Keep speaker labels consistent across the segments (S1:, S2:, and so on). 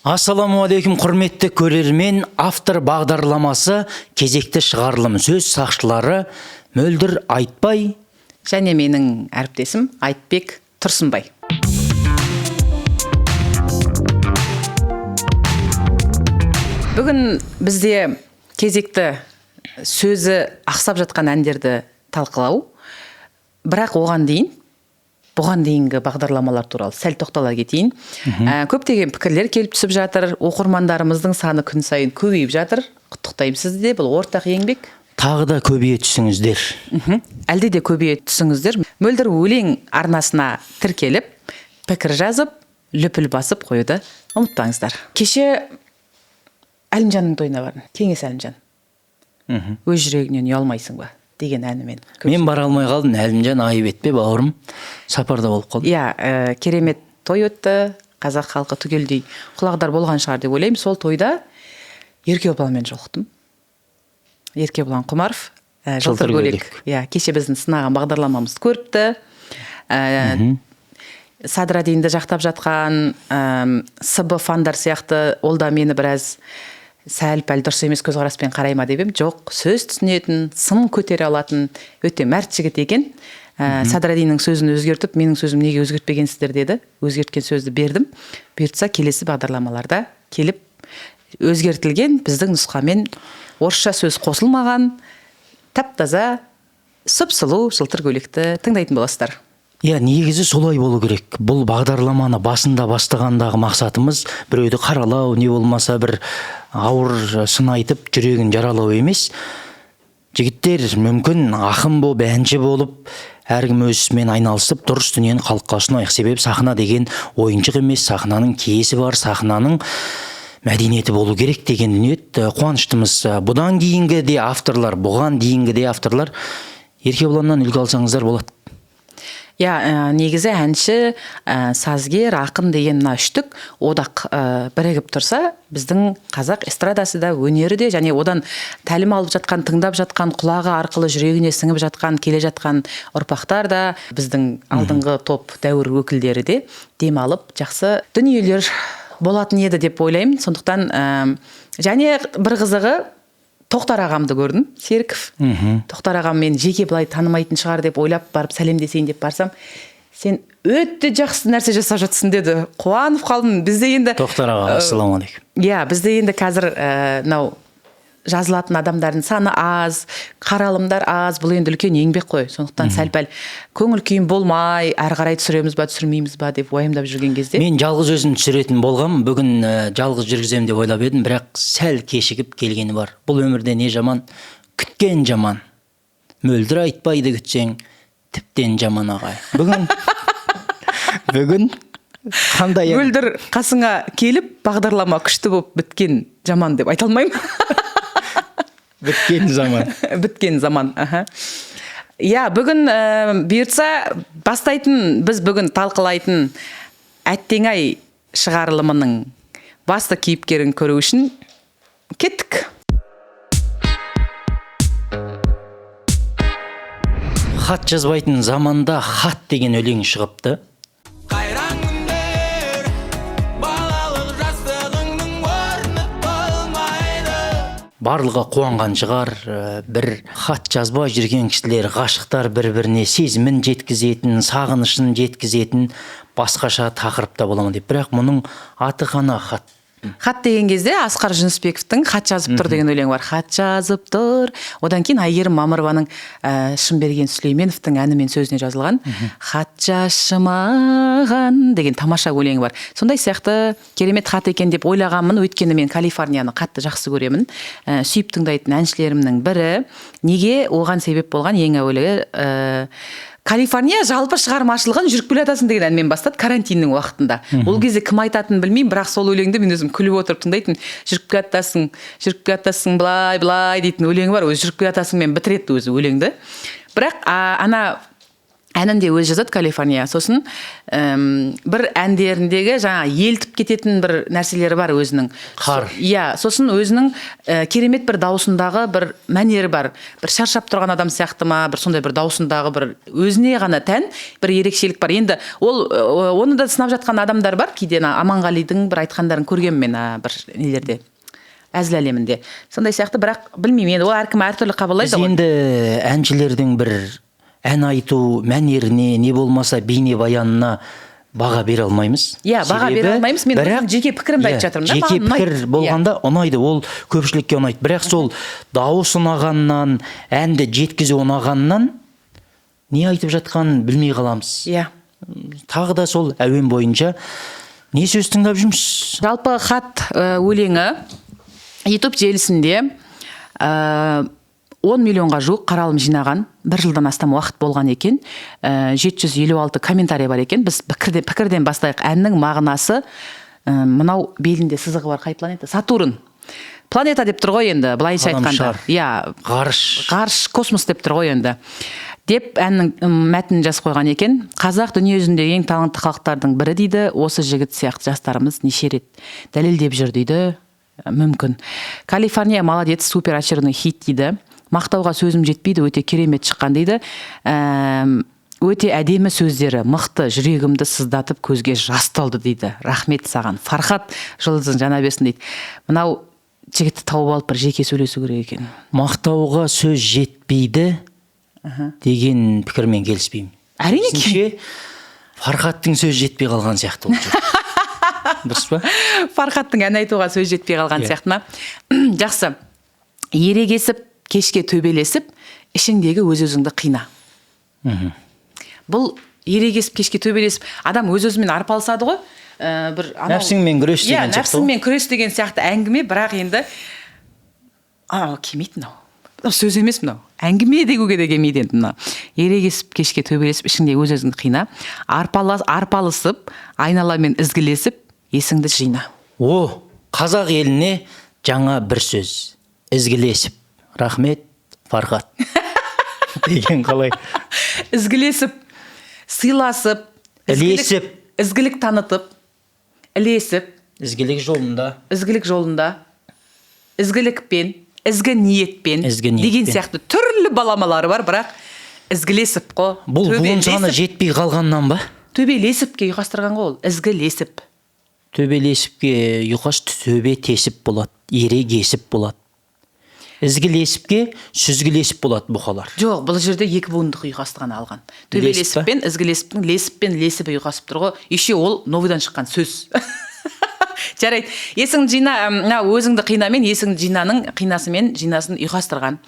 S1: Ассаламуалейкум құрметті көрермен, автор бағдарламасы кезекті шығарылым сөз сақшылары Мөлдір Айтбай
S2: және менің әріптесім Айтбек Тұрсынбай. Бүгін бізде кезекті сөзі ақсап жатқан әндерді талқылау, бірақ бұған дейінгі бағдарламалар туралы сәл тоқтала кетейін. Көптеген пікірлер келіп түсіп жатыр, оқырмандарымыздың саны күн сайын көбейіп жатыр. Құттықтаймын сізді де, бұл ортақ еңбек.
S1: Тағы да көбейе түсіңіздер.
S2: Әлде де көбейе түсіңіздер. Мөлдір өлең арнасына тіркеліп, пікір жазып, лүпіл басып қоюды ұмытпаңыздар. Кеше Әлімжанның тойына бардым. Кеңес Әлімжан. Өз жүрегінен ұялмайсың ба деген әнімен.
S1: Мен бара алмай қалдым, Әлімжан айып етпе, бауырым. Сапарда болып қалды.
S2: Иә, керемет той өтті. Қазақ халқы түгелдей құлағдар болған шығар деп ойлаймын. Сол тойда Еркебұланмен жолықтым. Еркебұлан Құмаров, жылтыр көйлек. Иә, кеше біздің сынаған бағдарламамызды көріпті. Садрадинді жақтап жатқан СБ фандар сияқты, ол да мені біраз сәл-пәл дұрыс емес көзқараспен қарайма деп ем. Жоқ, сөз түсінетін, сын көтере алатын өте мәрт жігіт екен. Садрадиннің сөзін өзгертіп, менің сөзім неге өзгертпегенсіздер деді. Өзгерткен сөзді бердім. Бұйыртса келесі бағдарламаларда келіп өзгертілген біздің нұсқамен орысша сөз қосылмаған, тап-таза, сұп-сұлу жылтыр көйлекті тыңдайтын боласыздар.
S1: Иә, негізі солай болу керек. Бұл бағдарламаны басында бастағандағы мақсатымыз біреуді қаралау, не болмаса бір ауыр сын айтып, жүрегін жаралау емес. Жігіттер мүмкін ақын болып, әнші болып, әркім өз ісімен айналысып, дұрыс дүниені халыққа ұсынайық. Себебі сахна деген ойыншық емес, сахнаның киесі бар, сахнаның мәдениеті болу керек деген ниет. Қуаныштымыз. Бұған дейінгі де авторлар Еркебұланнан үлгі алсаңыздар болады.
S2: Иә, негізі әнші, сазгер, ақын деген мына үштік одақ бірігіп тұрса, біздің қазақ эстрадасы да, өнері де, және одан тәлім алып жатқан, тыңдап жатқан, құлағы арқылы жүрегіне сіңіп жатқан, келе жатқан ұрпақтар да, біздің алдыңғы топ дәуір өкілдері де демалып, жақсы дүниелер болатын еді деп ойлаймын. Сондықтан және бір қызығы, Тоқтар ағамды көрдім, Серіков. Тоқтар ағам мен жеке былай танымайтын шығар деп ойлап барып сәлемдесейін деп барсам, сен өте жақсы нәрсе жасап жатсың деді. Қуанып қалдым. Бізде енді
S1: Тоқтар аға, ассаламалейкум.
S2: Иә, бізде енді қазір жазылатын адамдардың саны аз, қаралымдар аз, бұл енді үлкен еңбек қой. Сондықтан сәл-пәл көңіл күйім болмай, әрі қарай түсіреміз ба, түсірмейміз ба деп уайымдап жүрген кезде.
S1: Мен жалғыз өзім түсіретін болғам, бүгін жалғыз жүргізем деп ойлап едім, бірақ сәл кешігіп келгені бар. Бұл өмірде не жаман, күткен жаман. Мөлдір Айтбайды күтсең, тіптен жаман ағай. Бүгін қандай
S2: Мөлдір қасыңа келіп, бағдарлама күшті болып біткен жаман деп айта алмаймын.
S1: Біткен заман.
S2: Біткен заман. Иә, бүгін бұйыртса біз бүгін талқылайтын Әттең-ай шығарылымының басты кейіпкерін көру үшін кеттік.
S1: Хат жазбайтын заманда хат деген өлең шығыпты. Барлығы қуанған шығар, бір хат жазбай жүрген кісілер, ғашықтар бір-біріне сезімін жеткізетін, сағынышын жеткізетін басқаша тақырыпта боламын деп. Бірақ мұның аты қана хат.
S2: Хат деген кезде Асқар Жүнісбековтің хат жазып тұр деген өлең бар. Хат жазып тұр. Одан кейін Айгерім Мамырованың Шынберген Сүлейменовтің әні мен сөзіне жазылған хат жазшы маған деген тамаша өлеңі бар. Сондай сияқты керемет хат екен деп ойлағанмын, өйткені мен Калифорнияны қатты жақсы көремін. Сүйіп тыңдайтын әншілерімнің бірі. Неге оған себеп болған ең әуелі Калифорния жалпы шығармашылығын жүріп келе жатасың деген әнмен бастады карантиннің уақытында. Ол кезде кім айтатынын білмеймін, бірақ сол өлеңді мен өзім күліп отырып тыңдайтын. Жүріп келе жатасың, былай дейтін өлеңі бар. Өзі жүріп келе жатасың мен бітіреді өзі өлеңді. Бірақ ана әнін де өзі жазады Калифорния. Сосын бір әндеріндегі жаңа елтіп кететін бір нәрселері бар өзінің.
S1: Қар.
S2: Иә, сосын өзінің керемет бір даусындағы бір мәнері бар. Бір шаршап тұрған адам сияқты ма, бір сондай бір даусындағы бір өзіне ғана тән бір ерекшелік бар. Енді оны да сынап жатқан адамдар бар. Кейде Аманғалидың бір айтқандарын көргенмін мен бір нелерде. Әзіл әлемінде. Сондай сияқты, бірақ білмеймін, енді ол әркім әртүрлі қабылдайды.
S1: Біз енді әншілердің бір ән айту мәнеріне, не болмаса бейне баянына баға бере алмаймыз.
S2: Иә, баға бере алмаймыз. Мен өзім жеке пікірімді айтып жатырмын да.
S1: Жеке пікір болғанда ұнайды, ол көпшілікке ұнайды. Бірақ сол дауыс ұнағаннан, әнді жеткізу ұнағаннан не айтып жатқанын білмей қаламыз.
S2: Иә.
S1: Тағы да сол әуен бойынша не сөз тыңдап жүрміз?
S2: Жалпы хат өлеңі YouTube желісінде 10 миллионға жуық қаралым жинаған, бір жылдан астам уақыт болған екен. 756 комментарий бар екен. Біз пікірден бастайық. Әннің мағынасы мынау белінде сызығы бар қай планета? Сатурн. Планета деп тұр ғой енді, былайша айтқанда. Иә, ғарыш, космос деп тұр ғой енді. Деп әннің мәтінін жазып қойған екен. Қазақ дүние жүзіндегі ең талантты халықтардың бірі дейді. Осы жігіт сияқты жастарымыз неше рет дәлелдеп жүр дейді. Мүмкін. Калифорния молодец, супер очередной хит дейді. Мақтауға сөзім жетпейді, өте керемет шыққан дейді. Өте әдемі сөздері, мықты, жүрегімді сыздатып көзге жас толды дейді. Рахмет саған. Фархат Жұлдыздың жаңа берсін дейді. Мынау жігітті тауып алып бір жеке сөйлесу керек екен.
S1: Мақтауға сөз жетпейді деген пікірмен келіспеймін.
S2: Әрине.
S1: Фархаттың сөз жетпей қалған сияқты ол. Дұрыс па?
S2: Фархаттың ән айтуға сөз жетпей қалған сияқты ма? Жақсы. Ерегесіп, кешке төбелесіп, ішіңдегі өз-өзіңді қина. Бұл ерегесіп, кешке төбелесіп, адам өз-өзімен арпалысады ғой.
S1: Нәпсіңмен күрес деген сияқты.
S2: Нәпсіңмен күрес деген сияқты әңгіме, бірақ енді келмейді мынау. Сөз емес мынау. Әңгіме дегуге де келмейді енді мынау. Ерегесіп, кешке төбелесіп, ішіңдегі өз-өзіңді қина. Арпалысып, айналамен ізгілесіп, есіңді жина.
S1: Қазақ еліне жаңа бір сөз. Ізгілесіп. Рахмет, Фархат. Деген қалай?
S2: Ізгілесіп, сыйласып,
S1: ілесіп,
S2: ізгілік танытып, ілесіп,
S1: ізгілік жолында,
S2: ізгілікпен, ізгі ниетпен деген сияқты түрлі баламалары бар, бірақ ізгілесіп қой.
S1: Бұл буын саны жетпей қалғаннан ба?
S2: Төбелесіпке ұйқастырған ғой ол, ізгілесіп.
S1: Төбелесіпке ұйқас төбе тесіп болады, ерегесіп болады. Ізгілесіпке сүзгілесіп болады бұқалар.
S2: Жоқ, бұл жерде екі буындық ұйқастырған алған. Төбелесіппен, ізгілесіптің лесіппен лесіп ұйқасып тұр ғой. Еще ол новыйдан шыққан сөз. Жарайды. Есіңді жина, өзіңді қинамен, есіңді жинаның қинасымен жинасын ұйқастырған.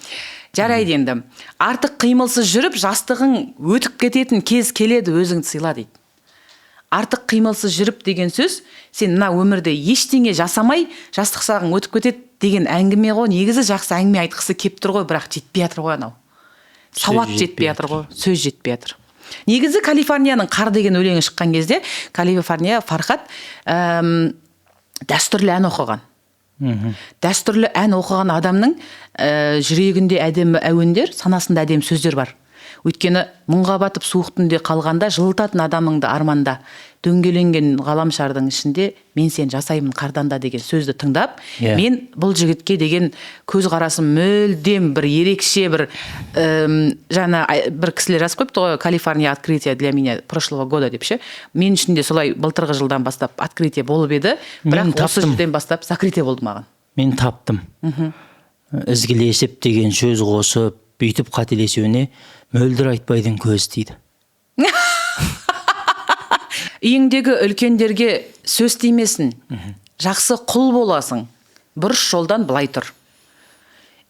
S2: Жарайды енді. Артық қимылсыз жүріп, жастығың өтіп кететін кез келеді, өзіңді сыйла дейді. Артық қимылсыз жүріп деген сөз, сен мына өмірде ештеңе жасамай, жастық шағың өтіп кетеді деген әңгіме ғой. Негізі жақсы әңгіме айтқысы кеп тұр ғой, бірақ жетпей жатыр ғой анау. Сауат жетпей жатыр ғой, сөз жетпей жатыр. Негізі Калифорнияның қар деген өлеңі шыққан кезде, Калифорния Фархат дәстүрлі ән оқыған. Дәстүрлі ән оқыған адамның жүрегінде әдемі әуендер, санасында әдемі сөздер бар. Өйткені мұңға батып суық түнде қалғанда жылытатын адамыңды арманда, дөңгеленген ғаламшардың ішінде мен сен жасаймын қарданда деген сөзді тыңдап, мен бұл жігітке деген көз қарасым мүлдем бір ерекше бір жаңа бір кісілер жазып қойыпты ғой, Калифорния открытие для меня прошлого года деп ше. Мен үшін де солай былтырғы жылдан бастап открытие болып еді, бірақ осы жылдан бастап закрытие болды маған.
S1: Мен таптым. Ізгілесіп деген сөз қосып, бүйтіп қателесуіне мөлдір айтпайдың көз дейді.
S2: Үйіңдегі үлкендерге сөз тимесін, жақсы құл боласың, бұрыс жолдан былай тұр.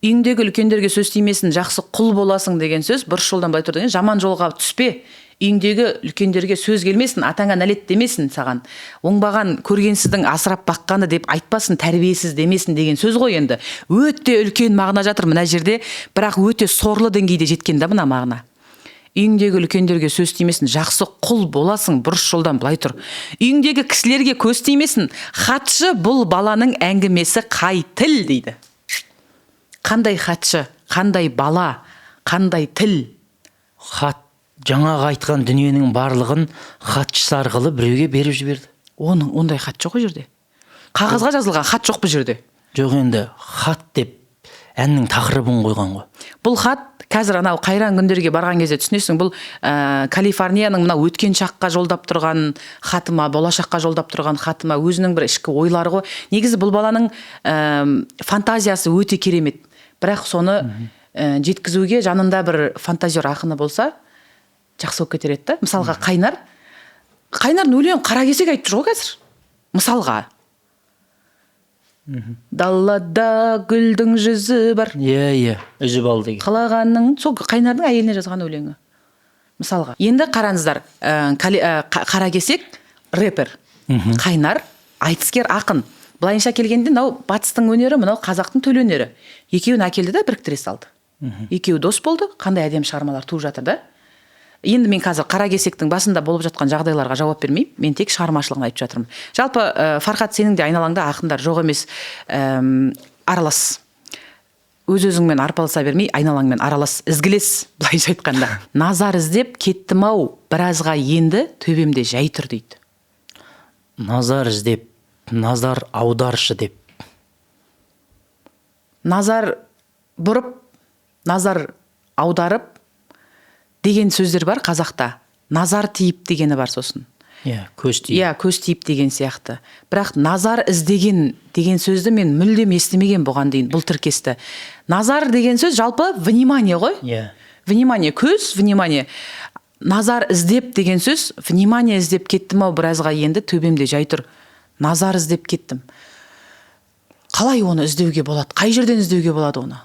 S2: Үйіңдегі үлкендерге сөз тимесін, жақсы құл боласың деген сөз, бұрыс жолдан былай тұр деген, жаман жолға түспе. Үйіңдегі үлкендерге сөз келмесін, атаңа нәлет демесін саған. Оңбаған көргенсіздің асырап баққаны деп айтпасын, тәрбиесіз демесін деген сөз ғой енді. Өте үлкен мағына жатыр мына жерде, бірақ өте сорлы деңгейде жеткен да мына мағына. Үйіңдегі үлкендерге сөз тимесін, жақсы құл боласың, бұрыс жолдан былай тұр. Үйіңдегі кісілерге көз тимесін, хатшы бұл баланың әңгімесі қай тіл дейді. Қандай хатшы, қандай бала, қандай тіл?
S1: Хат жаңағы айтқан дүниенің барлығын хатшысы арқылы біреуге беріп жіберді.
S2: Ондай хат жоқ ол жерде. Қағазға жазылған хат жоқ бұл жерде.
S1: Жоқ, енді хат деп әннің тақырыбын қойған ғой.
S2: Бұл хат қазір анау қайран күндерге барған кезде түсінесің, бұл Калифорнияның мына өткен шаққа жолдап тұрған хатыма, болашаққа жолдап тұрған хатыма, өзінің бір ішкі ойлары ғой. Негізі бұл баланың фантазиясы өте керемет. Бірақ соны жеткізуге жанында бір фантазер ақыны болса, жақсы болып кетер еді. Мысалға Қайнардың өлең Қаракесек айтып жүр ғой қазір. Мысалға. Далада гүлдің жүзі бар.
S1: Иә, үзіп ал деген.
S2: Қалағанның, сол Қайнардың әйеліне жазған өлеңі. Мысалға. Енді қараңыздар, Қаракесек рэпер, Қайнар айтыскер ақын. Былайынша келгенде мынау батыстың өнері, мынау қазақтың төл өнері. Екеуін әкелді да біріктіре салды. Екеуі дос болды, қандай әдемі шығармалар туып жатыр да. Енді мен қазір Қаракесектің басында болып жатқан жағдайларға жауап бермеймін. Мен тек шығармашылығын айтып жатырмын. Жалпы Фархат, сенің де айналаңда ақындар жоқ емес, аралас. Өз-өзіңмен арпалыса бермей, айналаңмен аралас, ізгілес, былайша айтқанда. Назар іздеп кеттім-ау, біразға енді төбемде жай тұр дейді.
S1: Назар іздеп, назар аударшы деп.
S2: Назар бұрып, назар аударып деген сөздер бар қазақта. Назар тиіп дегені бар сосын.
S1: Иә, көз тиіп.
S2: Иә, көз тиіп деген сияқты. Бірақ назар іздеген деген сөзді мен мүлдем естімеген бұған дейін, бұл тіркесті. Назар деген сөз жалпы внимание ғой?
S1: Иә.
S2: Внимание, көз, внимание. Назар іздеп деген сөз, внимание іздеп кеттім-ау, біразға енді төбемде жай тұр. Назар іздеп кеттім. Қалай оны іздеуге болады? Қай жерден іздеуге болады оны?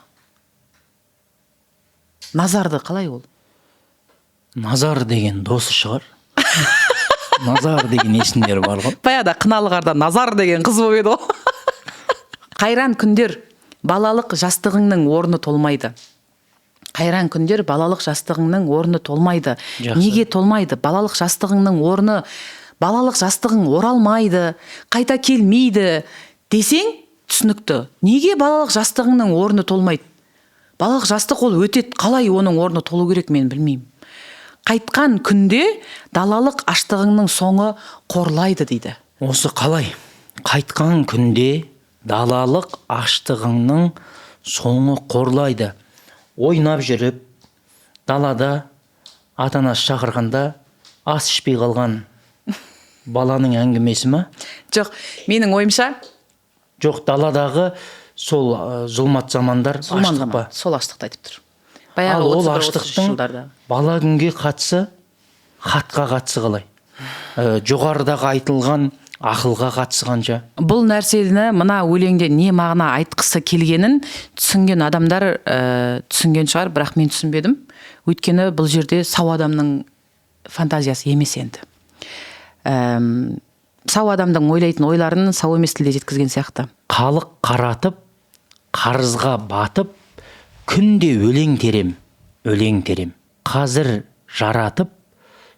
S2: Назарды қалай ол?
S1: Назар деген досы шығар. Назар деген есімдер бар ғой.
S2: Баяғыда Қыналығарда Назар деген қыз болып еді ғой. Қайран күндер, балалық жастығыңның орны толмайды. Қайран күндер, балалық жастығыңның орны толмайды. Неге толмайды? Балалық жастығыңның орны, балалық жастығың оралмайды, қайта келмейді десең түсінікті. Неге балалық жастығыңның орны толмайды? Балалық жастық ол өтеді, қалай оның орны толу керек мен білмеймін. Қайтқан күнде далалық аштығыңның соңы қорлайды дейді.
S1: Осы қалай? Қайтқан күнде далалық аштығыңның соңы қорлайды. Ойнап жүріп, далада ата-анасы шақырғанда ас ішпей қалған баланың әңгімесі ме?
S2: Жоқ, менің ойымша.
S1: Жоқ, даладағы сол зұлмат замандар аштық па?
S2: Сол аштықты айтып тұр.
S1: Ал ол аштықтың бала күнге қатысы, хатқа қатысы қалай? Жоғарыдағы айтылған ақылға қатысы қанша?
S2: Бұл нәрсені мына өлеңде не мағына айтқысы келгенін түсінген адамдар түсінген шығар, бірақ мен түсінбедім. Өйткені бұл жерде сау адамның фантазиясы емес енді. Сау адамдың ойлайтын ойларын сау емес тілде жеткізген сияқты.
S1: Қалық қаратып, қарызға батып, күнде өлең терем. Қазір жаратып,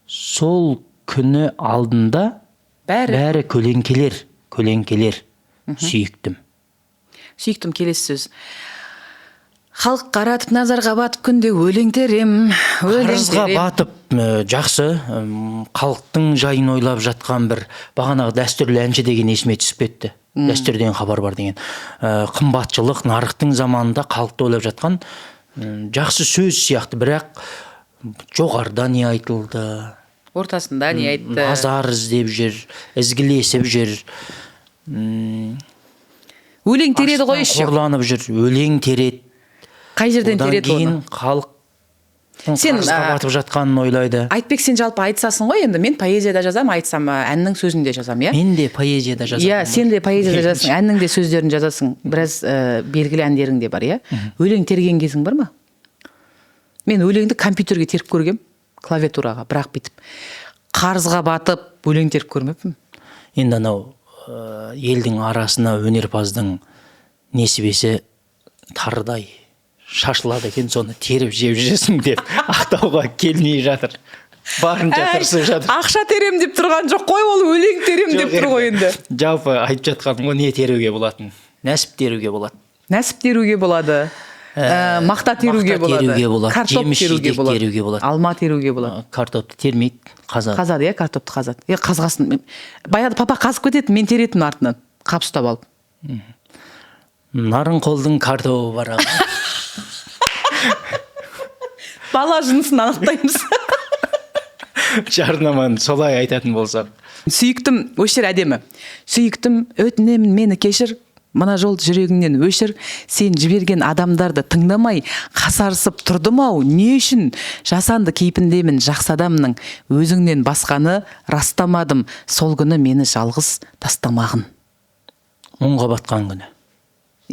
S1: сол күні алдында бәрі көлеңкелер. Сүйіктім.
S2: Сүйіктім келесі сөз. Халық қаратып, назарға батып, күнде өлең терем.
S1: Қарызға батып, жақсы, халықтың жайын ойлап жатқан бір бағанағы дәстүрлі әнші деген есіме түсіп кетті. Дәстүрден хабар бар деген. Қымбатшылық нарықтың заманында халықты ойлап жатқан жақсы сөз сияқты, бірақ жоғарыда не айтылды?
S2: Ортасында не айтты?
S1: Назар іздеп жүр, ізгілесіп жүр.
S2: Өлең тереді ғой еще.
S1: Қорланып жүр, өлең тереді.
S2: Қай жерден тереді оны?
S1: Халық қарызға батып жатқанын ойлайды.
S2: Айтбек, сен жалпы айтсасың ғой, енді мен поэзияда жазам, айтсам, әннің сөзін де жазам, иә?
S1: Мен де поэзияда жазам.
S2: Иә, сен де поэзияда жазасың, әннің де сөздерін жазасың. Біраз белгілі әндерің де бар, иә? Өлең терген кезің бар ма? Мен өлеңді компьютерге теріп көргем, клавиатураға, бірақ бітіп. Қарызға батып, өлең теріп көрмеппін.
S1: Енді анау елдің арасына өнерпаздың несібесі тарыдай шашылады екен, соны теріп жеп жүресің деп ақтауға келмей жатыр. Барынша тырысып жатыр.
S2: Ақша терем деп тұрған жоқ қой, ол өлең терем деп тұр ғой енді.
S1: Жалпы айтып жатқаным ғой, не теруге болатын? Нәсіп теруге болады.
S2: Нәсіп теруге болады. мақта теруге болады, картоп теруге болады, алма теруге болады.
S1: Картопты термейді, қазады.
S2: Қазады, иә, картопты қазады. Қазғасын. Баяғыда папа қазып кетеді, мен теретімін артынан, қап ұстап алып.
S1: Нарынқолдың картобы бар аға.
S2: Бала жынысын анықтаймыз.
S1: Жарнаманы солай айтатын болсақ.
S2: Сүйіктім, өшір әдемі. Сүйіктім, өтінемін, мені кешір. Мына жол жүрегіңнен өшір. Сен жіберген адамдарды тыңдамай, қасарысып тұрдым-ау, не үшін? Жасанды кейпіндемін жақсы адамның. Өзіңнен басқаны растамадым. Сол күні мені жалғыз тастамағын.
S1: Мұңға батқан күні.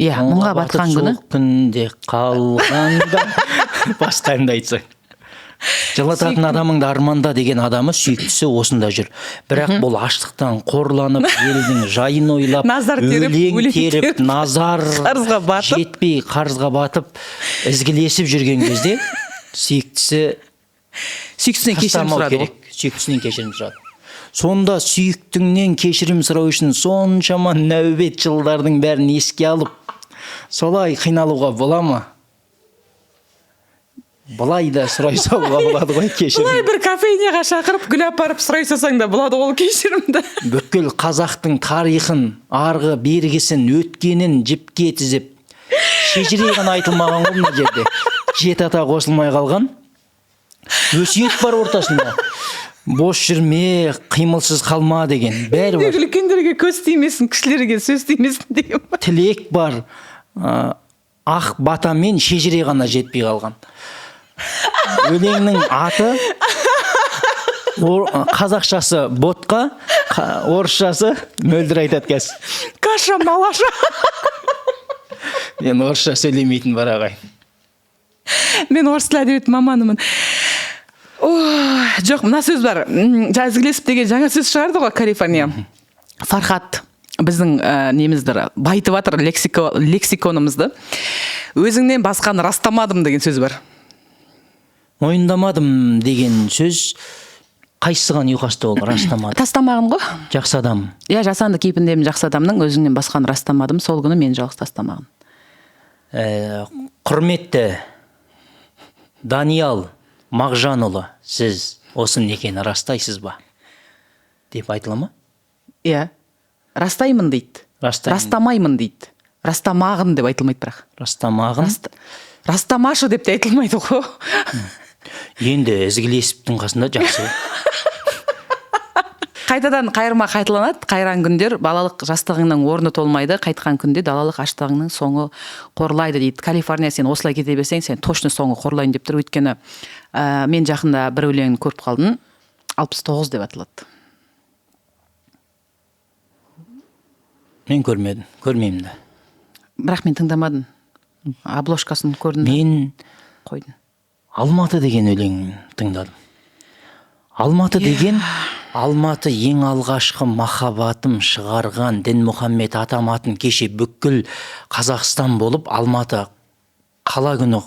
S2: Иә, мұңға батқан күні.
S1: Сол күнде қалғанда басқанда айтсаң. Жылататын адамыңды арманда деген адамы сүйіктісі осында жүр. Бірақ бұл аштықтан қорланып, елдің жайын ойлап, өлең теріп, назар жетпей, қарызға батып, ізгілесіп жүрген кезде
S2: сүйіктісінен кешірім сұрады.
S1: Сүйіктісінен кешірім сұрады. Сонда сүйіктіңнен кешірім сұрау үшін соншама нәубет жылдардың бәрін еске алып, солай қиналуға бола ма? Бұлай да сұрай салуға болады ғой кешірім.
S2: Бұлай бір кафейнеға шақырып, гүл апарып сұрай салсаң да болады ол кешірімді.
S1: Бүкіл қазақтың тарихын, арғы бергісін, өткенін жіпке тізіп, шежірей ғана айтылмаған ғой мына жерде. Жеті ата қосылмай қалған. Өсиет бар ортасында. Бос жүрме, қимылсыз қалма деген. Бәрі бар.
S2: Үлкендерге көз тимесін, кішілерге сөз тимесін деген.
S1: Тілек бар. Ақ батамен шежірей ғана жетпей қалған. Өлеңнің аты қазақшасы ботқа, орысшасы мөлдір айтады кәз.
S2: Каша малаша.
S1: Мен орысша сөйлемейтін бар ағай.
S2: Мен орыс тілі әдебиеті маманымын. Жоқ, мына сөз бар. Ізгілесіп деген жаңа сөз шығарды ғой, Калифорния. Фархат біздің немізді байтып атыр лексиконымызды. Өзіңнен басқаны растамадым деген сөз бар.
S1: Мойындамадым деген сөз қайсыған ұйқасты ол растамадым?
S2: Тастамағын ғой.
S1: Жақсы адам.
S2: Иә, жасанды кейпіндемін жақсы адамның, өзіңнен басқаны растамадым, сол күні мен жалғыз тастамағын.
S1: Құрметті Даниял Мағжанұлы, сіз осы некені растайсыз ба? Деп айтыла ма?
S2: Иә, растаймын дейді. Растамаймын дейді. Растамағын деп айтылмайды бірақ.
S1: Растамағын?
S2: Растамашы деп те айтылмайды ғой.
S1: Енді ізгілесіптің қасында жақсы.
S2: Қайтадан қайырма қайталанады, қайран күндер, балалық жастығыңның орны толмайды, қайтқан күнде далалық аштығыңның соңы қорлайды дейді. Калифорния, сен осылай кете берсең, сен точно соңы қорлайын деп тұр. Өйткені мен жақында бір өлеңін көріп қалдым, 69 деп аталады.
S1: Мен көрмедім, көрмеймін де.
S2: Бірақ мен тыңдамадым. Обложкасын көрдім.
S1: Мен
S2: қойдым.
S1: Алматы деген өлеңін тыңдадым. Алматы деген, Алматы ең алғашқы махаббатым шығарған Дінмұхаммед атаматын кеше бүкіл Қазақстан болып, Алматы қала күні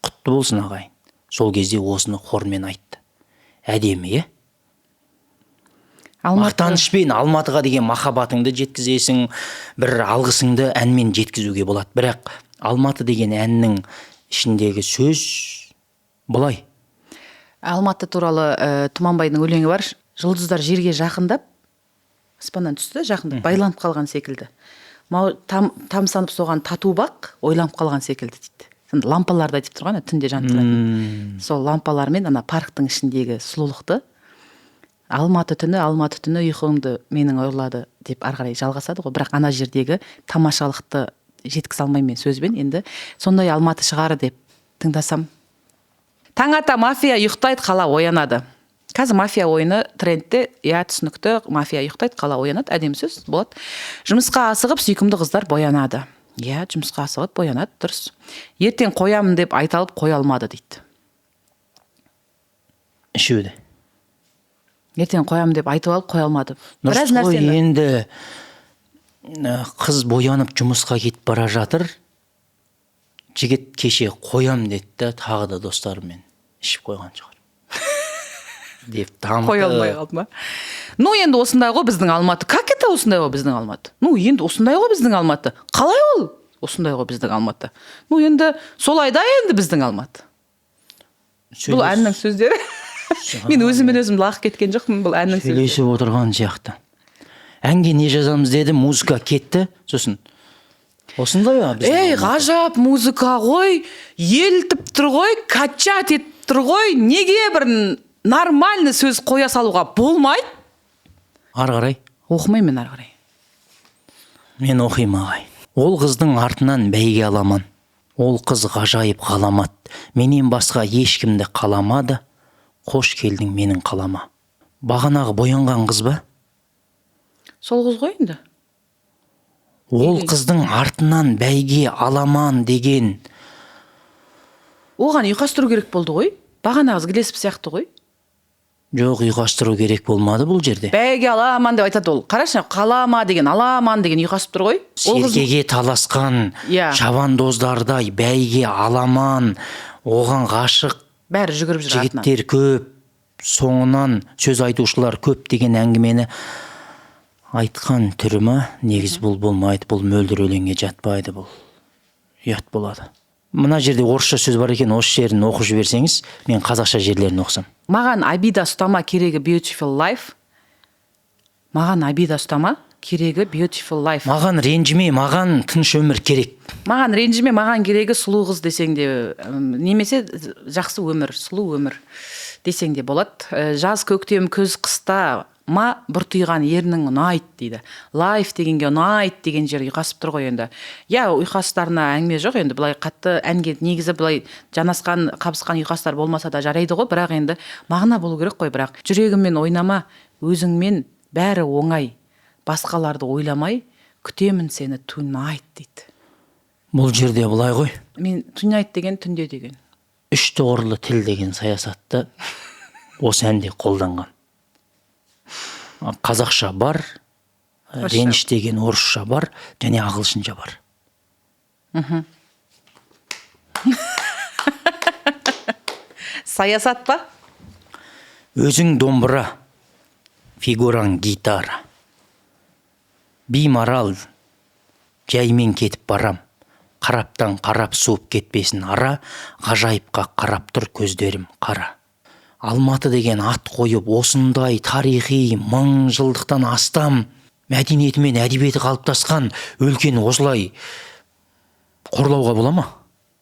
S1: құтты болсын ағайын. Сол кезде осыны хормен айтты. Әдемі, е? Мақтанышпен Алматыға деген махаббатыңды жеткізесің, бір алғысыңды әнмен жеткізуге болады. Бірақ Алматы деген әннің ішіндегі сөз бұлай.
S2: Алматы туралы Тұманбайдың өлеңі бар. Жұлдыздар жерге жақындап, аспаннан түсті, жақындап, байланып қалған секілді. Тамсанып соған тату бақ, ойланып қалған секілді дейді. Лампаларды айтып тұрған, түнде жанып тұратын. Сол лампалармен ана парктың ішіндегі сұлулықты Алматы түні ұйқыңды менің ұрлады деп ары қарай жалғасады ғой. Бірақ ана жердегі тамашалықты жеткізе алмаймын мен сөзбен. Енді сондай Алматы шығары деп тыңдасам. Таң ата мафия ұйықтайды, қала оянады. Қазір мафия ойыны трендте, иә, түсінікті, мафия ұйықтайды, қала оянады, әдемі сөз болады. Жұмысқа асығып сүйкімді қыздар боянады. Иә, жұмысқа асығып боянады, дұрыс. Ертең қоямын деп айталып қоя алмады дейді.
S1: Үшеуді.
S2: Ертең қоямын деп айтып алып қоя алмады.
S1: Біраз нәрсені. Енді қыз боянып жұмысқа кетіп бара жатыр. Жігіт кеше қоям деді, тағы да достарымен ішіп қойған шығар. Деп дамыды.
S2: Қоя алмай қалды ма? Ну, енді осындай ғой біздің Алматы. Как это осындай ғой біздің Алматы? Ну, енді осындай ғой біздің Алматы. Қалай ол? осындай ғой біздің Алматы. Ну енді солай да енді біздің Алматы. Бұл әннің сөздері. Мен өзімен өзім лақ кеткен жоқпын, бұл әннің сөздері.
S1: Сөйлесіп отырған сияқты. Әнге не жазамыз деді, музыка кетті, сосын осындай ба біздің
S2: Ей,
S1: Алматы?
S2: ғажап музыка ғой, елтіп тұр ғой, качат етіп тұр ғой, неге бір нормальный сөз қоя салуға болмайды?
S1: Ары қарай?
S2: Оқымаймын ары қарай.
S1: Мен оқимын ағай. Ол қыздың артынан бәйге аламан. Ол қыз ғажайып ғаламат. Менен басқа ешкімді қаламады. Қош келдің менің қалама. Бағанағы боянған қыз ба?
S2: Сол қыз ғой енді.
S1: Ол қыздың артынан бәйге аламан деген.
S2: Оған ұйқастыру керек болды ғой. Бағана қыз келесіп сияқты ғой.
S1: Жоқ, ұйқастыру керек болмады бұл жерде.
S2: Бәйге аламан деп айтады ол. Қарашы, қалама деген, аламан деген ұйқасып тұр ғой.
S1: Серкеге таласқан
S2: Иә.
S1: шабандоздардай бәйге аламан, оған ғашық
S2: Бәрі жүгіріп жүр артынан.
S1: жігіттер көп, соңынан сөз айтушылар көп деген әңгімені айтқан түрі ма? Негіз бұл болмайды, бұл мөлдір өлеңге жатпайды, бұл ұят болады. Мына жерде орысша сөз бар екен, осы жерін оқып жіберсеңіз, мен қазақша жерлерін оқысам.
S2: Маған обида ұстама, керегі beautiful life. Маған обида ұстама, керегі beautiful life.
S1: Маған ренжіме, маған тыныш өмір керек.
S2: Маған ренжіме, маған керегі сұлу қыз десең де, немесе жақсы өмір, сұлу өмір десең де болады. Жаз, көктем, күз, қыста ма бұртиған ерінің ұнайды дейді. Life дегенге ұнайды деген жер ұйқасып тұр ғой енді. Я, ұйқастарына әңгіме жоқ енді, былай қатты әнге негізі былай жанасқан, қабысқан ұйқастар болмаса да жарайды ғой, бірақ енді мағына болу керек қой, бірақ жүрегіммен ойнама, өзіңмен бәрі оңай, басқаларды ойламай, күтемін сені tonight дейді.
S1: Бұл жерде былай ғой.
S2: Мен tonight деген түнде деген.
S1: Үш тұғырлы тіл деген саясатты осы әнде қолданған. Қазақша бар, реніш деген орысша бар, және ағылшынша бар.
S2: Саясат па?
S1: Өзің домбыра, фигураң гитара. Беймарал, жаймен кетіп барам. Қараптан қарап суып кетпесін ара, ғажайыпқа қарап тұр көздерім қара. Алматы деген ат қойып осындай тарихи 1000 жылдықтан астам мәдениеті мен әдебиеті қалыптасқан өлкені осылай қорлауға бола ма?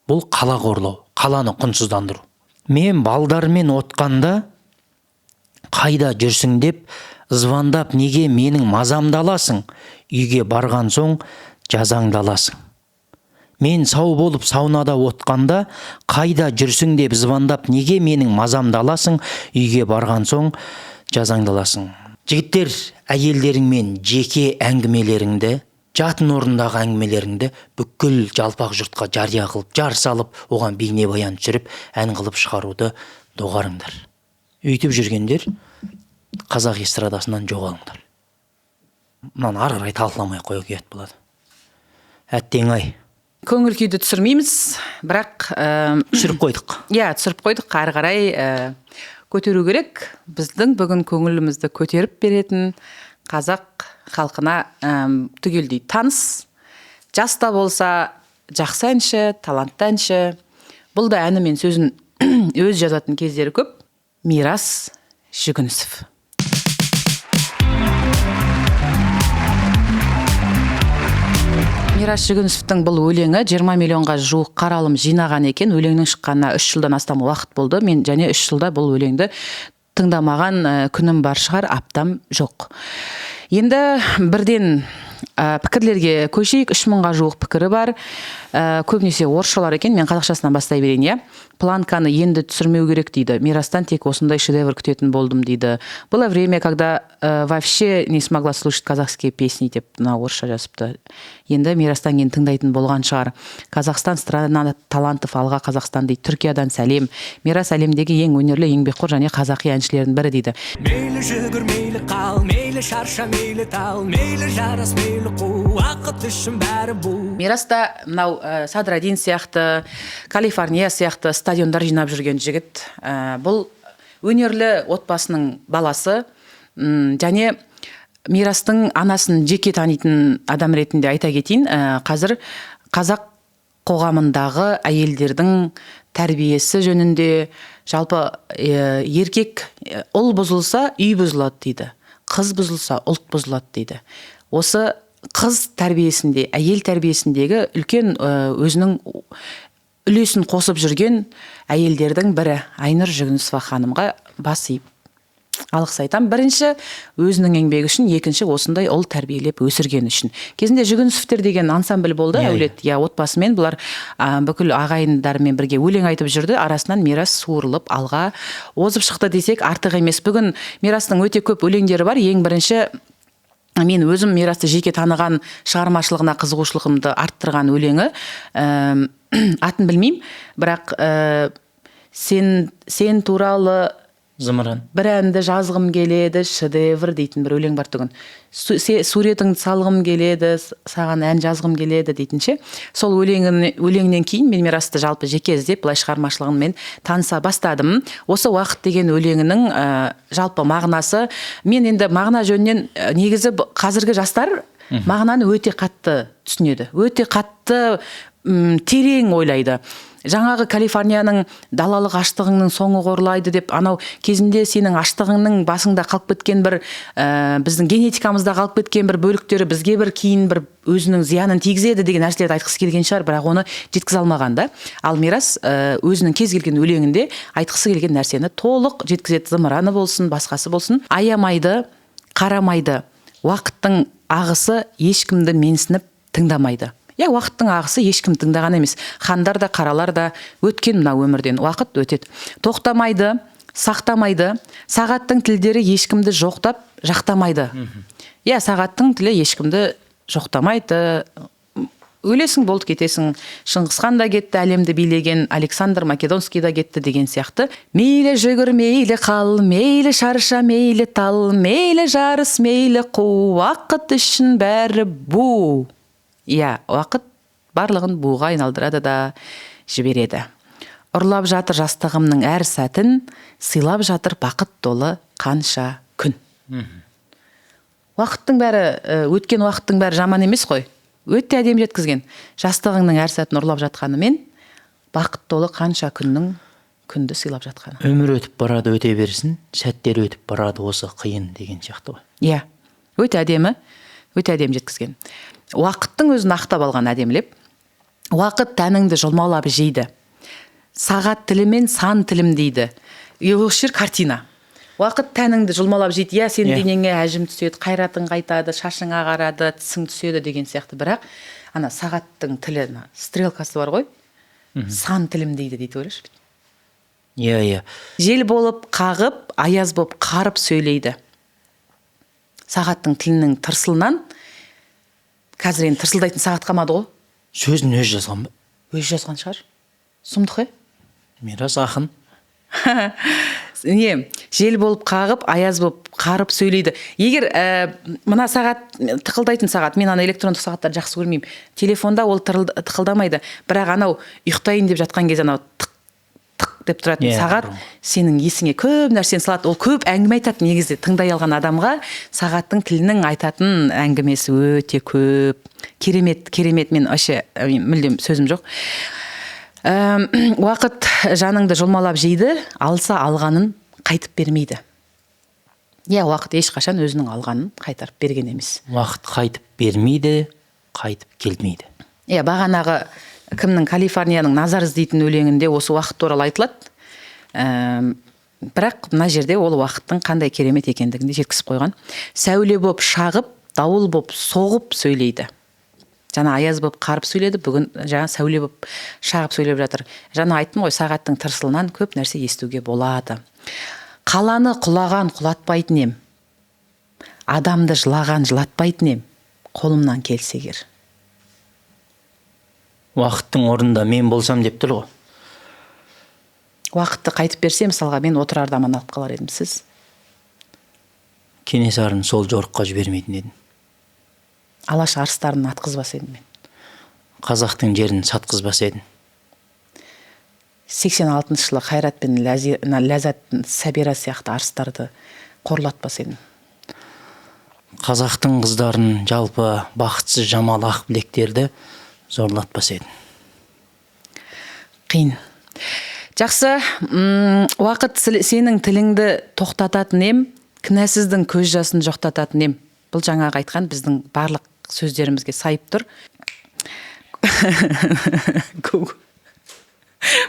S1: Бұл қала қорлау, қаланы құнсыздандыру. Мен балдармен отқанда қайда жүрсің деп звондап неге менің мазамды аласың? Үйге барған соң жазаңды аласың. Мен сау болып саунада отқанда қайда жүрсің деп звондап неге менің мазамды аласың? Үйге барған соң жазаңды аласың. Жігіттер, әйелдеріңмен жеке әңгімелеріңді, жатын орындағы әңгімелеріңді бүкіл жалпақ жұртқа жария қылып, жар салып, оған бейнебаян түсіріп, ән қылып шығаруды доғарыңдар. Өйтіп жүргендер қазақ эстрадасынан жоғалыңдар. Мынаны ары қарай талқыламай қоюға ұят болады. Әттең ай.
S2: Көңіл күйді түсірмейміз, бірақ
S1: түсіріп қойдық.
S2: Иә, түсіріп қойдық, ары қарай көтеру керек. Біздің бүгін көңілімізді көтеріп беретін қазақ халқына түгелдей таныс, жас та болса жақсы әнші, талантты әнші. Бұл да әні мен сөзін өз жазатын кездері көп. Мирас Жүгінісов. Мирас Жүгінісовтың бұл өлеңі 20 миллионға жуық қаралым жинаған екен. Өлеңнің шыққанына 3 жылдан астам уақыт болды. Мен және 3 жылда бұл өлеңді тыңдамаған күнім бар шығар, аптам жоқ. Енді бірден пікірлерге көшейік. 3000-ға жуық пікірі бар. Көбінесе орысшалар екен. Мен қазақшасынан бастай берейін, иә. Планканы енді түсірмеу керек дейді. Мирастан тек осындай шедевр күтетін болдым дейді. Было время, когда вообще не смогла слушать казахские песни деп мына орысша жазыпты. Енді Мирастан кейін тыңдайтын болған шығар. Қазақстан страна талантов, алға Қазақстан дейді. Түркиядан сәлем. Мирас әлемдегі ең өнерлі, еңбекқор және қазақи әншілердің бірі дейді.
S3: Мейлі жүгір, мейлі қал, мейлі шарша, мейлі тал, мейлі жарас, мейлі қу, уақыт үшін бәрі бұл.
S2: Мирас та мынау Садрадин сияқты, Калифорния сияқты стадиондар жинап жүрген жігіт. Бұл өнерлі отбасының баласы, және Мирастың анасын жеке танитын адам ретінде айта кетейін. Қазір қазақ қоғамындағы әйелдердің тәрбиесі жөнінде жалпы еркек ұл бұзылса үй бұзылады дейді, қыз бұзылса ұлт бұзылады дейді. Осы қыз тәрбиесінде, әйел тәрбиесіндегі үлкен өзінің үлесін қосып жүрген әйелдердің бірі Айнұр Жүгінісова ханымға бас иіп алғыс айтам. Бірінші өзінің еңбегі үшін, екінші осындай ұл тәрбиелеп өсірген үшін. Кезінде Жүгінісовтер деген ансамбль болды, әулет, отбасымен бұлар бүкіл ағайындарымен бірге өлең айтып жүрді. Арасынан мирас суырылып алға озып шықты десек артық емес. Бүгін мирастың өте көп өлеңдері бар. Ең бірінші мен өзім мирасты жеке таныған, шығармашылығына қызығушылығымды арттырған өлеңі, атын білмеймін, бірақ сен туралы
S1: зымыран
S2: бір әнді жазғым келеді, шедевр дейтін бір өлең бар түгін. Суретіңді салғым келеді, саған ән жазғым келеді дейтінше. Сол өлеңнен кейін мен мирасты жалпы жеке іздеп, былай шығармашылығымен таныса бастадым. Осы уақыт деген өлеңінің жалпы мағынасы, мен енді мағына жөнінен негізі қазіргі жастар мағынаны өте қатты түсінеді. Өте қатты терең ойлайды. Жаңағы Калифорнияның далалық аштығыңның соңы қорлайды деп, анау кезінде сенің аштығыңның басыңда қалып кеткен бір біздің генетикамызда қалып кеткен бір бөліктері бізге бір кейін бір өзінің зиянын тигізеді деген нәрселерді айтқысы келген шығар, бірақ оны жеткізе алмаған да. Ал мирас өзінің кез келген өлеңінде айтқысы келген нәрсені толық жеткізеді. Зымыраны болсын, басқасы болсын. Аямайды, қарамайды. Уақыттың ағысы ешкімді менсініп тыңдамайды. Уақыттың ағысы ешкім тыңдаған емес. Хандар да, қаралар да өткен мына өмірден. Уақыт өтеді. Тоқтамайды, сақтамайды. Сағаттың тілдері ешкімді жоқтап, жақтамайды. Сағаттың тілі ешкімді жоқтамайды. Өлесің, болды, кетесің. Шыңғысхан да кетті, әлемді билеген, Александр Македонский да кетті деген сияқты. Мейлі жүгір, мейлі қал, мейлі шарша, мейлі тал, мейлі жарыс, мейлі қу, уақыт үшін бәрі бу. Уақыт барлығын буға айналдырады да жібереді. Ұрлап жатыр жастығымның әр сәтін, сыйлап жатыр бақыт толы қанша күн. Уақыттың бәрі, өткен уақыттың бәрі жаман емес қой. Өте әдемі жеткізген. Жастығыңның әр сәтін ұрлап жатқанымен, бақыт толы қанша күнді сыйлап жатқаны.
S1: Өмір өтіп барады, өте берсін, сәттер өтіп барады, осы қиын деген сияқты ғой.
S2: Өте әдемі жеткізген. Уақыттың өзін ақтап алған әдемілеп. Уақыт тәніңді жұлмалап жейді. Сағат тілімен сан тілім дейді. Еғылшыр картина. Уақыт тәніңді жұлмалап жейді. Сен денеңе әжім түседі, қайратың қайтады, шашың ағарады, тісің түседі деген сияқты. Бірақ ана сағаттың тілі, стрелкасы бар ғой, сан тілім дейді ойлашы. Жел болып қағып, аяз болып қарып сөйлейді. Сағаттың тілінің тырсылынан, қазір енді тырсылдайтын сағат қалмады ғой.
S1: Сөзін өз жазған ба?
S2: Өз жазған шығар. Сұмдық,
S1: Мирас ақын.
S2: Жел болып қағып, аяз болып қарып сөйлейді. Егер мына сағат, тықылдайтын сағат, мен ана электрондық сағаттарды жақсы көрмеймін. Телефонда ол тықылдамайды. Бірақ анау ұйықтайын деп жатқан кезде анау тық деп тұратын сағат сенің есіңе көп нәрсені салады. Ол көп әңгіме айтады негізде. Тыңдай алған адамға сағаттың тілінің айтатын әңгімесі өте көп. Керемет. Мен мүлдем сөзім жоқ. Уақыт жаныңды жұлмалап жейді, алса алғанын қайтып бермейді. Уақыт ешқашан өзінің алғанын қайтарып берген емес.
S1: Уақыт қайтып бермейді, қайтып келмейді.
S2: Бағанағы кімнің Калифорнияның назар іздейтін өлеңінде осы уақыт туралы айтылады. Бірақ мына жерде ол уақыттың қандай керемет екендігін де жеткізіп қойған. Сәуле боп шағып, дауыл боп соғып сөйлейді. Жаңа аяз боп қарып сөйледі, бүгін жаңа сәуле боп шағып сөйлеп жатыр. Жаңа айттым ғой, сағаттың тырсылынан көп нәрсе естуге болады. Қаланы құлаған құлатпайтын ем, адамды жылаған жылатпайтын ем, қолымнан келсе егер.
S1: Уақыттың орнында мен болсам деп тұр ғой.
S2: Уақытты қайтып берсе, мысалға мен отырарда аман алып қалар едім, сіз?
S1: Кенесарыны сол жорыққа жібермейтін едім.
S2: Алаш арыстарын атқызбас едім мен.
S1: Қазақтың жерін сатқызбас едім.
S2: 86 жылы Қайрат пен Ләззат Сәбира сияқты арыстарды қорлатпас едім.
S1: Қазақтың қыздарын жалпы бақытсыз жамал ақ білектерді зорлатпас едім.
S2: Қиын. Жақсы, уақыт сенің тіліңді тоқтататын ем, кінәсіздің көз жасын жоқтататын ем. Бұл жаңағы айтқан біздің барлық сөздерімізге сайып тұр.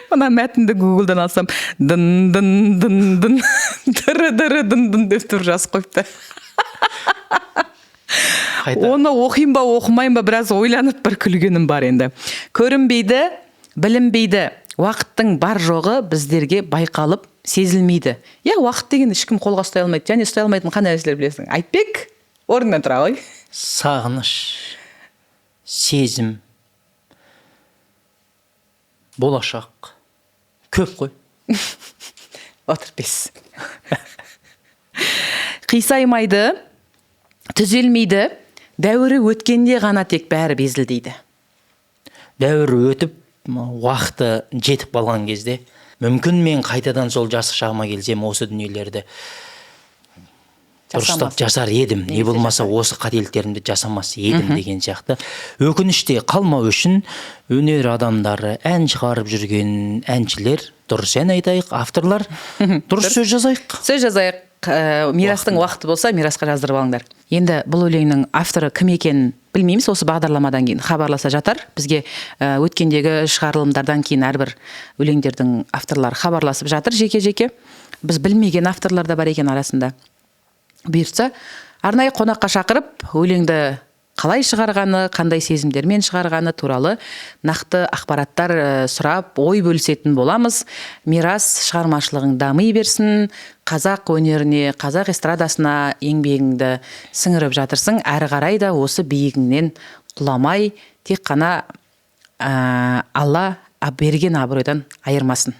S2: Мына мәтінді Гуглдан алсам, дын-дын-дын-дын, дыры-дыры-дын-дын деп тұр жазып қойыпты. Оны оқиын ба, оқымайын ба, біраз ойланып бір күлгенім бар енді. Көрінбейді, білінбейді. Уақыттың бар жоғы біздерге байқалып, сезілмейді. Уақыт деген ешкім қолға ұстай алмайды. Және ұстай алмайтын қандай нәрселер білесің? Айтбек, орнынан тұра ғой.
S1: Сағыныш, сезім, болашақ, көп қой.
S2: Отыр бес. Қисаймайды, түзелмейді, дәуірі өткенде ғана тек бәрі безілдейді.
S1: Дәуірі өтіп, уақыты жетіп қалған кезде, мүмкін мен қайтадан сол жас шағыма келсем, осы дүниелерді дұрыстап жасар едім, не болмаса осы қателіктерімді жасамас едім деген сияқты. Өкініште қалмау үшін өнер адамдары, ән шығарып жүрген әншілер, дұрыс ән айтайық, авторлар, дұрыс сөз жазайық.
S2: Сөз жазайық. Мирастың уақыты болса, Мирасқа жаздырып алыңдар. Енді бұл өлеңнің авторы кім екенін білмейміз, осы бағдарламадан кейін хабарласа жатар. Бізге өткендегі шығарылымдардан кейін әрбір өлеңдердің авторлары хабарласып жатыр жеке-жеке. Біз білмеген авторлар да бар екен арасында. Бұйыртса, арнайы қонаққа шақырып, өлеңді қалай шығарғаны, қандай сезімдермен шығарғаны туралы нақты ақпараттар сұрап, ой бөлісетін боламыз. Мирас, шығармашылығың дами берсін, қазақ өнеріне, қазақ эстрадасына еңбегіңді сіңіріп жатырсың. Әрі қарай да осы биігіңнен құламай, тек қана Алла берген абыройдан айырмасын.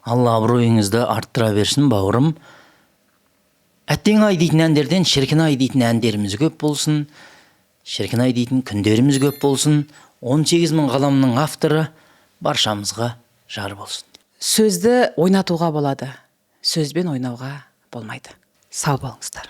S1: Алла абыройыңызды арттыра берсін, бауырым. Әттең ай дейтін әндерден шіркін ай дейтін әндеріміз көп болсын. Шіркін ай дейтін күндеріміз көп болсын. 18 000 қаламның авторы баршамызға жар болсын.
S2: Сөзді ойнатуға болады, сөзбен ойнауға болмайды. Сау болыңыздар.